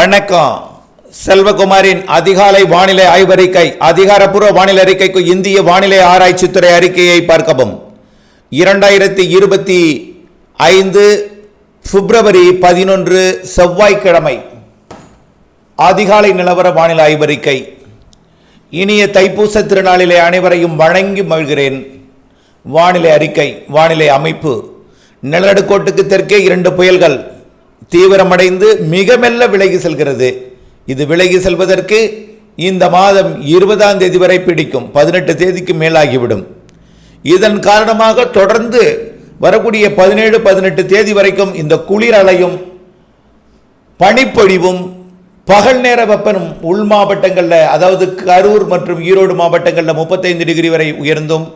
வணக்கம். செல்வகுமாரின் அதிகாலை வானிலை ஆய்வறிக்கை. அதிகாரப்பூர்வ வானிலை அறிக்கைக்கு இந்திய வானிலை ஆராய்ச்சித்துறை அறிக்கையை பார்க்கவும். 2025 பிப்ரவரி 11 செவ்வாய்க்கிழமை அதிகாலை நிலவர வானிலை ஆய்வறிக்கை. இனிய தைப்பூச திருநாளிலே அனைவரையும் வணங்கி மகிழ்கிறேன். வானிலை அறிக்கை. வானிலை அமைப்பு. நிலநடுக்கோட்டுக்கு தெற்கே 2 புயல்கள் தீவிரமடைந்து மிக மெல்ல விலகி செல்கிறது. இது விலகி செல்வதற்கு இந்த மாதம் 20ஆம் தேதி வரை பிடிக்கும். 18 தேதிக்கு மேலாகிவிடும். இதன் காரணமாக தொடர்ந்து வரக்கூடிய 17, 18 தேதி வரைக்கும் இந்த குளிர் அலையும் பனிப்பொழிவும் பகல் நேர வெப்பனும் உள் மாவட்டங்களில், அதாவது கரூர் மற்றும் ஈரோடு மாவட்டங்களில் 35 டிகிரி வரை உயர்ந்தும்,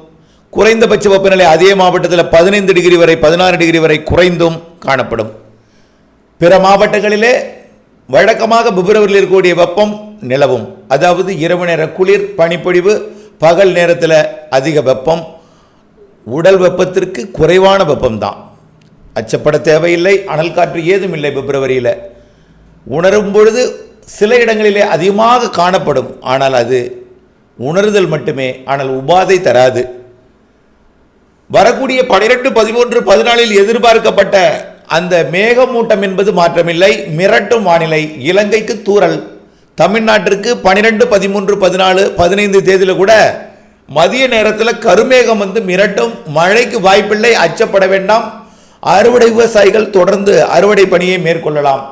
குறைந்தபட்ச வெப்பநிலை அதே மாவட்டத்தில் 15 டிகிரி வரை 16 டிகிரி வரை குறைந்தும் காணப்படும். பிற மாவட்டங்களிலே வழக்கமாக பிப்ரவரியில் இருக்கக்கூடிய வெப்பம் நிலவும். அதாவது இரவு நேர குளிர் பனிப்பொழிவு, பகல் நேரத்தில் அதிக வெப்பம். உடல் வெப்பத்திற்கு குறைவான வெப்பம்தான். அச்சப்பட தேவையில்லை. அனல் காற்று ஏதும் இல்லை. பிப்ரவரியில் உணரும் பொழுது சில இடங்களிலே அதிகமாக காணப்படும். ஆனால் அது உணர்தல் மட்டுமே. ஆனால் உபாதை தராது. வரக்கூடிய 12, 13, 14 எதிர்பார்க்கப்பட்ட அந்த மேகமூட்டம் என்பது மாற்றமில்லை. மிரட்டும் வானிலை. இலங்கைக்கு தூறல். தமிழ்நாட்டிற்கு 12, 13, 14, 15 தேதியில் கூட மதிய நேரத்தில் கருமேகம் வந்து மிரட்டும். மழைக்கு வாய்ப்பில்லை. அச்சப்பட வேண்டாம். அறுவடை விவசாயிகள் தொடர்ந்து அறுவடை பணியை மேற்கொள்ளலாம்.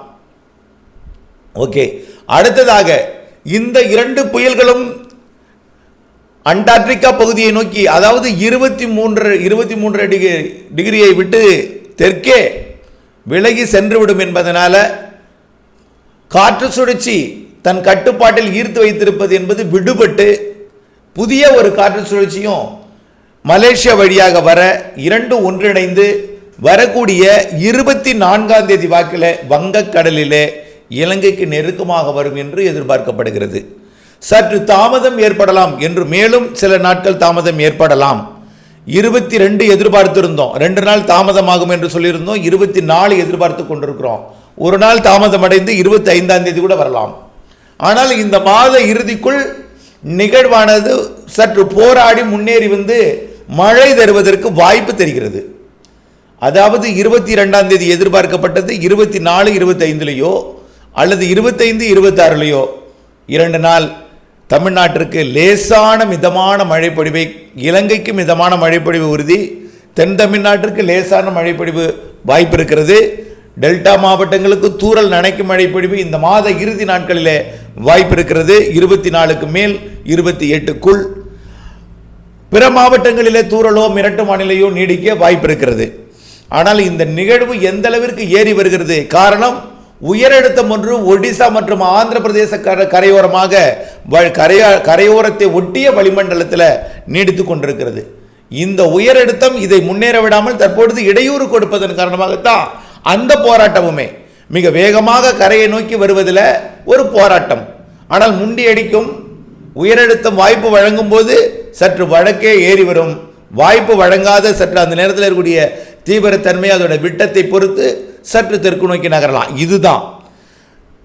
ஓகே. அடுத்ததாக இந்த 2 புயல்களும் அண்டார்டிகா பகுதியை நோக்கி, அதாவது 23 டிகிரியை விட்டு தெற்கே விலகி சென்றுவிடும் என்பதனால காற்று சுழற்சி தன் கட்டுப்பாட்டில் ஈர்த்து வைத்திருப்பது என்பது விடுபட்டு புதிய ஒரு காற்று சுழற்சியும் மலேசியா வழியாக வர, 2 ஒன்றிணைந்து வரக்கூடிய 24ஆம் தேதி வாக்கில் வங்கக்கடலிலே இலங்கைக்கு நெருக்கமாக வரும் என்று எதிர்பார்க்கப்படுகிறது. சற்று தாமதம் ஏற்படலாம் என்று, மேலும் சில நாட்கள் தாமதம் ஏற்படலாம். 22 எதிர்பார்த்திருந்தோம். 2 நாள் தாமதமாகும் என்று சொல்லியிருந்தோம். 24 எதிர்பார்த்து கொண்டிருக்கிறோம். ஒரு நாள் தாமதம் அடைந்து 25ஆம் தேதி கூட வரலாம். ஆனால் இந்த மாத இறுதிக்குள் நிகழ்வானது சற்று போராடி முன்னேறி வந்து மழை தருவதற்கு வாய்ப்பு தெரிகிறது. அதாவது 22ஆம் தேதி எதிர்பார்க்கப்பட்டது 24, 25லேயோ அல்லது 25, 26லேயோ 2 நாள் தமிழ்நாட்டிற்கு லேசான மிதமான மழைப்பொழிவை, இலங்கைக்கு மிதமான மழைப்பொழிவு உறுதி. தென் தமிழ்நாட்டிற்கு லேசான மழைப்பொழிவு வாய்ப்பு இருக்கிறது. டெல்டா மாவட்டங்களுக்கு தூறல் நனைக்கும் மழைப்பொழிவு இந்த மாத இறுதி நாட்களிலே வாய்ப்பு இருக்கிறது. 24க்கு மேல் 28க்குள். பிற மாவட்டங்களிலே தூறலோ மிரட்டு வானிலையோ நீடிக்க வாய்ப்பு இருக்கிறது. ஆனால் இந்த நிகழ்வு எந்த அளவிற்கு ஏறி வருகிறது? காரணம், உயரழுத்தம் ஒன்று ஒடிசா மற்றும் ஆந்திர பிரதேச கரையோரமாக கரையோரத்தை ஒட்டிய வளிமண்டலத்தில் நீடித்து கொண்டிருக்கிறது. இந்த உயரழுத்தம் இதை முன்னேற விடாமல் தற்பொழுது இடையூறு கொடுப்பதன் காரணமாகத்தான் அந்த போராட்டமுமே மிக வேகமாக கரையை நோக்கி வருவதில் ஒரு போராட்டம். ஆனால் முண்டியடிக்கும் உயரழுத்தம் வாய்ப்பு வழங்கும் போது சற்று வழக்கே ஏறி வரும். வாய்ப்பு வழங்காத சற்று அந்த நேரத்தில் இருக்கக்கூடிய தீவிரத்தன்மை, அதோட விட்டத்தை பொறுத்து சற்று தெற்கு நோக்கி நகரலாம். இதுதான்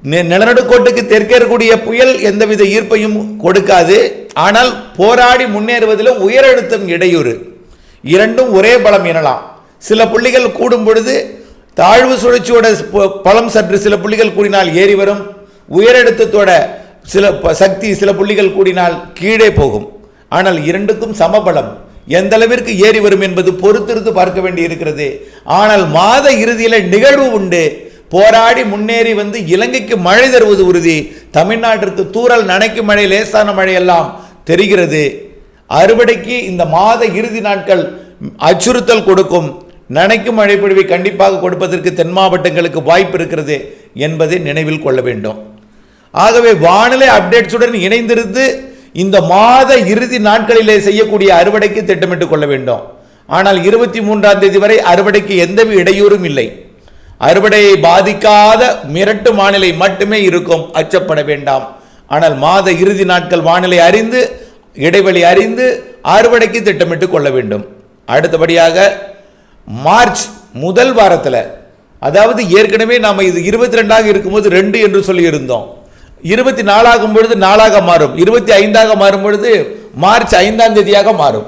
நிலநடுக்கோட்டுக்கு தெற்கே இருக்கக்கூடிய புயல் எந்தவித ஈர்ப்பையும் கொடுக்காது. ஆனால் போராடி முன்னேறுவதில் உயரழுத்தம் இடையூறு. இரண்டும் ஒரே பலம் எனலாம். சில புள்ளிகள் கூடும் பொழுது தாழ்வு சுழற்சியோட பலம் சற்று சில புள்ளிகள் கூடினால் ஏறி வரும். உயரழுத்தத்தோட சில சக்தி சில புள்ளிகள் கூடினால் கீழே போகும். ஆனால் இரண்டுக்கும் சமபலம். எந்த அளவிற்கு ஏறி வரும் என்பது பொறுத்திருந்து பார்க்க வேண்டி இருக்கிறது. ஆனால் மாத இறுதியில் நிகழ்வு உண்டு. போராடி முன்னேறி வந்து இலங்கைக்கு மழை தருவது உறுதி. தமிழ்நாட்டிற்கு தூறல் நனைக்கும் மழை, லேசான மழை எல்லாம் தெரிகிறது. அறுவடைக்கு இந்த மாத இறுதி நாட்கள் அச்சுறுத்தல் கொடுக்கும். நனைக்கும் மழை பொழிவை கண்டிப்பாக கொடுப்பதற்கு தென் மாவட்டங்களுக்கு வாய்ப்பு இருக்கிறது என்பதை நினைவில் கொள்ள வேண்டும். ஆகவே வானிலை அப்டேட்ஸுடன் இணைந்திருந்து இந்த மாத இறுதி நாட்களிலே செய்யக்கூடிய அறுவடைக்கு திட்டமிட்டுக் கொள்ள வேண்டும். ஆனால் 23ஆம் தேதி வரை அறுவடைக்கு எந்தவித இடையூறும் இல்லை. அறுவடையை பாதிக்காத மிரட்டு வானிலை மட்டுமே இருக்கும். அச்சப்பட வேண்டாம். ஆனால் மாத இறுதி நாட்கள் வானிலை அறிந்து, இடைவெளி அறிந்து அறுவடைக்கு திட்டமிட்டுக் கொள்ள வேண்டும். அடுத்தபடியாக மார்ச் முதல் வாரத்தில் அதாவது ஏற்கனவே நாம் இது 22ஆக இருக்கும்போது 2 என்று சொல்லியிருந்தோம். 24 ஆகும் பொழுது 4ஆக மாறும். 25ஆக மாறும் பொழுது மார்ச் 5ஆம் தேதியாக மாறும்.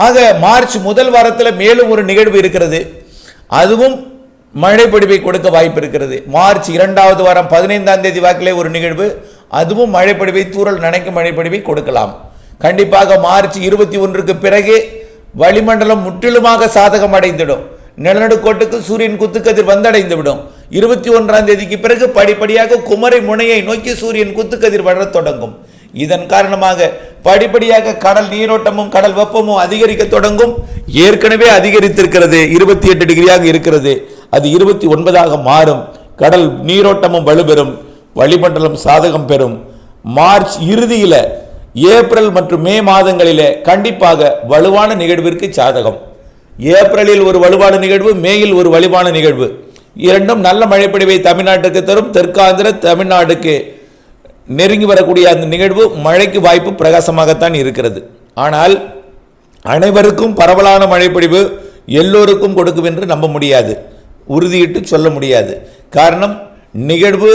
ஆக மார்ச் முதல் வாரத்தில் மேலும் ஒரு நிகழ்வு இருக்கிறது. அதுவும் மழை பொழிவை கொடுக்க வாய்ப்பு இருக்கிறது. மார்ச் 2வது வாரம் 15ஆம் தேதி வாக்கிலே ஒரு நிகழ்வு, அதுவும் மழை பொழிவை, தூறல் நனைக்கும் மழை பொழிவை கொடுக்கலாம். கண்டிப்பாக மார்ச் 21க்கு பிறகு வளிமண்டலம் முற்றிலுமாக சாதகம் அடைந்துடும். நிலநடுக்கோட்டுக்கு சூரியன் குத்துக்கதிர் வந்தடைந்து விடும். 21ஆம் தேதிக்கு பிறகு படிப்படியாக குமரி முனையை நோக்கி சூரியன் குத்துக்கதிர் வளரத் தொடங்கும். இதன் காரணமாக படிப்படியாக கடல் நீரோட்டமும் கடல் வெப்பமும் அதிகரிக்க தொடங்கும். ஏற்கனவே அதிகரித்திருக்கிறது, 28 டிகிரியாக இருக்கிறது. அது 29ஆக மாறும். கடல் நீரோட்டமும் வலுப்பெறும், வளிமண்டலம் சாதகம் பெறும். மார்ச் இறுதியில ஏப்ரல் மற்றும் மே மாதங்களிலே கண்டிப்பாக வலுவான நிகழ்விற்கு சாதகம். ஏப்ரலில் ஒரு வலுவான நிகழ்வு, மேயில் ஒரு வலுவான நிகழ்வு, இரண்டும் நல்ல மழைப்பொழிவை தமிழ்நாட்டுக்கு தரும். தெற்காந்திர தமிழ்நாடுக்கு நெருங்கி வரக்கூடிய அந்த நிகழ்வு மழைக்கு வாய்ப்பு பிரகாசமாகத்தான் இருக்கிறது. ஆனால் அனைவருக்கும் பரவலான மழைப்பொழிவு எல்லோருக்கும் கொடுக்கும் என்று நம்ப முடியாது, உறுதியிட்டு சொல்ல முடியாது. காரணம், நிகழ்வு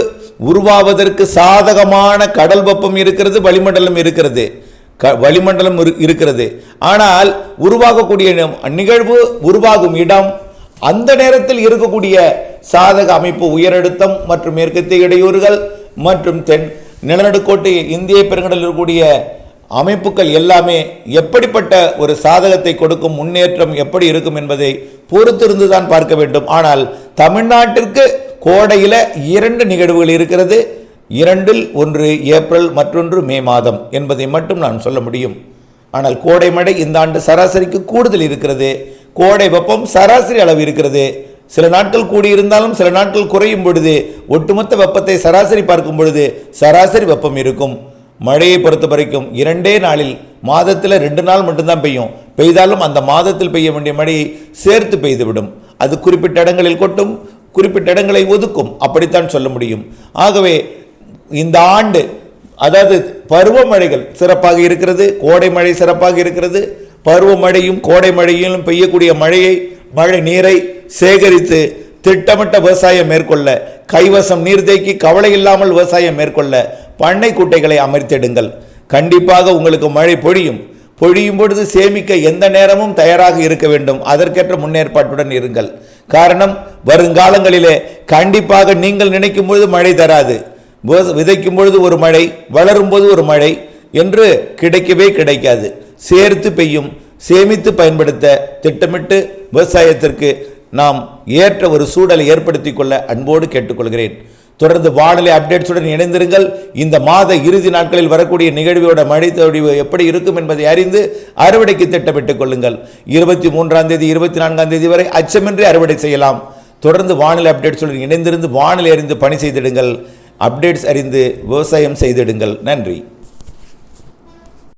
உருவாவதற்கு சாதகமான கடல் வெப்பம் இருக்கிறது, வளிமண்டலம் இருக்கிறது, வளிமண்டலம் இருக்கிறது. ஆனால் உருவாகக்கூடிய நிகழ்வு உருவாகும் இடம், அந்த நேரத்தில் இருக்கக்கூடிய சாதக அமைப்பு, உயரழுத்தம் மற்றும் மேற்கத்திய இடையூறுகள் மற்றும் தென் நிலநடுக்கோட்டு இந்திய பெருங்கடலில் இருக்கக்கூடிய அமைப்புகள் எல்லாமே எப்படிப்பட்ட ஒரு சாதகத்தை கொடுக்கும், முன்னேற்றம் எப்படி இருக்கும் என்பதை பொறுத்திருந்து தான் பார்க்க வேண்டும். ஆனால் தமிழ்நாட்டிற்கு கோடையில 2 நிகழ்வுகள் இருக்கிறது. 2இல் ஒன்று ஏப்ரல், மற்றொன்று மே மாதம் என்பதை மட்டும் நான் சொல்ல முடியும். ஆனால் கோடை மழை இந்த ஆண்டு சராசரிக்கு கூடுதல் இருக்கிறது. கோடை வெப்பம் சராசரி அளவு இருக்கிறது. சில நாட்கள் கூடியிருந்தாலும் சில நாட்கள் குறையும் பொழுது ஒட்டுமொத்த வெப்பத்தை சராசரி பார்க்கும் பொழுது சராசரி வெப்பம் இருக்கும். மழையை பொறுத்த வரைக்கும் 2 நாளில், மாதத்தில் 2 நாள் மட்டும்தான் பெய்யும். பெய்தாலும் அந்த மாதத்தில் பெய்ய வேண்டிய மழையை சேர்த்து பெய்துவிடும். அது குறிப்பிட்ட இடங்களில் கொட்டும், குறிப்பிட்ட இடங்களை ஒதுக்கும், அப்படித்தான் சொல்ல முடியும். ஆகவே இந்த ஆண்டு அதாவது பருவமழைகள் சிறப்பாக இருக்கிறது, கோடை மழை சிறப்பாக இருக்கிறது. பருவமழையும் கோடை மழையிலும் பெய்யக்கூடிய மழை நீரை சேகரித்து திட்டமிட்ட விவசாயம் மேற்கொள்ள, கைவசம் நீர்தேக்கி கவலை இல்லாமல் விவசாயம் மேற்கொள்ள பண்ணை குட்டைகளை அமர்த்திடுங்கள். கண்டிப்பாக உங்களுக்கு மழை பொழியும் பொழுது சேமிக்க எந்த நேரமும் தயாராக இருக்க வேண்டும். அதற்கேற்ற முன்னேற்பாட்டுடன் இருங்கள். காரணம், வருங்காலங்களிலே கண்டிப்பாக நீங்கள் நினைக்கும் பொழுது மழை தராது. விதைக்கும் பொழுது ஒரு மழை, வளரும் போது ஒரு மழை என்று கிடைக்கவே கிடைக்காது. சேர்த்து பெய்யும், சேமித்து பயன்படுத்த திட்டமிட்டு விவசாயத்திற்கு நாம் ஏற்ற ஒரு சூழலை ஏற்படுத்தி கொள்ள அன்போடு கேட்டுக்கொள்கிறேன். தொடர்ந்து வானிலை அப்டேட்ஸுடன் இணைந்திருங்கள். இந்த மாத இறுதி நாட்களில் வரக்கூடிய நிகழ்வோட மழை பொழிவு எப்படி இருக்கும் என்பதை அறிந்து அறுவடைக்கு திட்டமிட்டுக் கொள்ளுங்கள். 23ஆம் தேதி 24ஆம் தேதி வரை அச்சமின்றி அறுவடை செய்யலாம். தொடர்ந்து வானிலை அப்டேட்ஸுடன் இணைந்திருந்து வானிலை அறிந்து பணி செய்திடுங்கள். அப்டேட்ஸ் அறிந்து விவசாயம் செய்திடுங்கள். நன்றி.